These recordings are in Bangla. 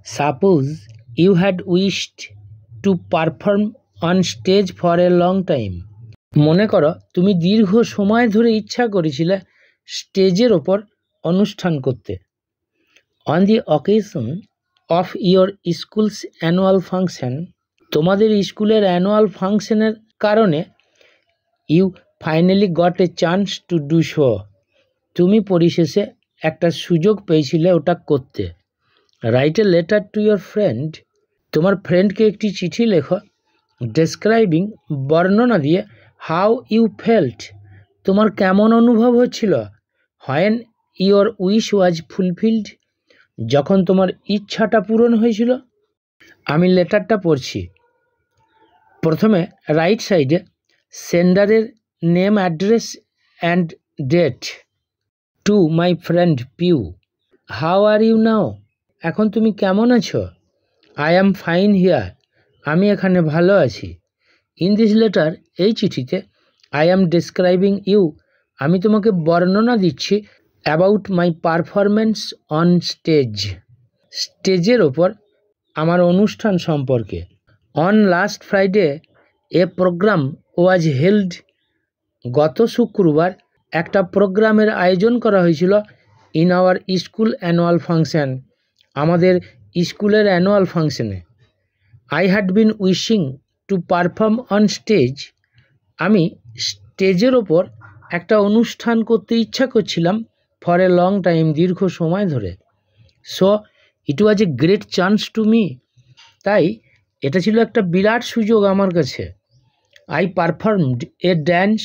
Suppose you had wished to perform on stage for a long time. মনে করো তুমি দীর্ঘ সময় ধরে ইচ্ছা করেছিলে স্টেজের ওপর অনুষ্ঠান করতে। On the occasion of your school's annual function, তোমাদের স্কুলের অ্যানুয়াল ফাংশনের কারণে you finally got a chance to do so. তুমি পরিশেষে একটা সুযোগ পেয়েছিলে ওটা করতে। Write a letter to your friend. তোমার ফ্রেন্ডকে একটি চিঠি লেখো ডেসক্রাইবিং বর্ণনা দিয়ে হাউ ইউ ফেল্ট তোমার কেমন অনুভব হচ্ছিল when your wish was fulfilled যখন তোমার ইচ্ছাটা পূরণ হয়েছিল। আমি লেটারটা পড়ছি। প্রথমে রাইট সাইডে সেন্ডারের name, address and date. To my friend Piu, how are you now, এখন তুমি কেমন আছো? আই অ্যাম ফাইন হিয়ার, আমি এখানে ভালো আছি। ইন দিস লেটার, এই চিঠিতে আই অ্যাম ডেসক্রাইবিং ইউ, আমি তোমাকে বর্ণনা দিচ্ছি about my performance on stage, স্টেজের ওপর আমার অনুষ্ঠান সম্পর্কে। On last Friday a program was held, গত শুক্রবার একটা প্রোগ্রামের আয়োজন করা হয়েছিল in our school annual function, আমাদের স্কুলের অ্যানুয়াল ফাংশনে। I had been wishing to perform on stage, আমি স্টেজের ওপর একটা অনুষ্ঠান করতে ইচ্ছা করছিলাম ফর এ লং টাইম, দীর্ঘ সময় ধরে। So it was a great chance to me, তাই এটা ছিল একটা বিরাট সুযোগ আমার কাছে। আই পারফর্মড এ ড্যান্স,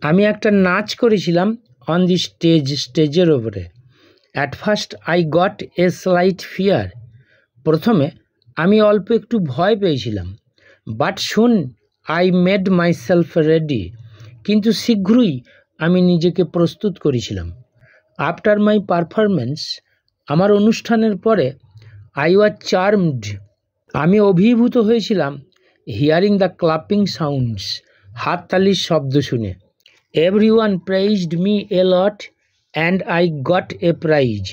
আমি একটা নাচ করেছিলাম অন দি স্টেজ, স্টেজের ওপরে। At first I got a slight fear, প্রথমে আমি অল্প একটু ভয় পেয়েছিলাম। বাট শুন I made my self ready, কিন্তু শীঘ্রই আমি নিজেকে প্রস্তুত করেছিলাম। আফটার মাই পারফরমেন্স, আমার অনুষ্ঠানের পরে আই ওয়াজ চার্মড, আমি অভিভূত হয়েছিলাম হিয়ারিং দ্য ক্লাপিং সাউন্ডস, হাততালির শব্দ শুনে। Everyone প্রেইজড me a lot and I got a prize,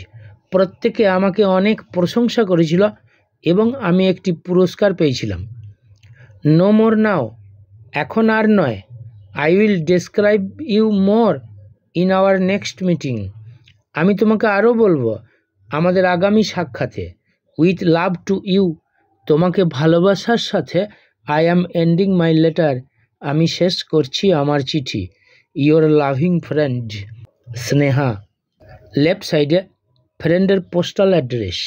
প্রত্যেকে আমাকে অনেক প্রশংসা করেছিল এবং আমি একটি পুরস্কার পেয়েছিলাম। নো মোর নাও, এখন আর নয়। I will describe you more in our next meeting, আমি তোমাকে আরও বলবো আমাদের আগামী সাক্ষাতে। উইথ লাভ টু ইউ, তোমাকে ভালোবাসার সাথে I am ending my letter, আমি শেষ করছি আমার চিঠি। Your loving friend Sneha. Left সাইডে ফ্রেন্ডের পোস্টাল অ্যাড্রেস।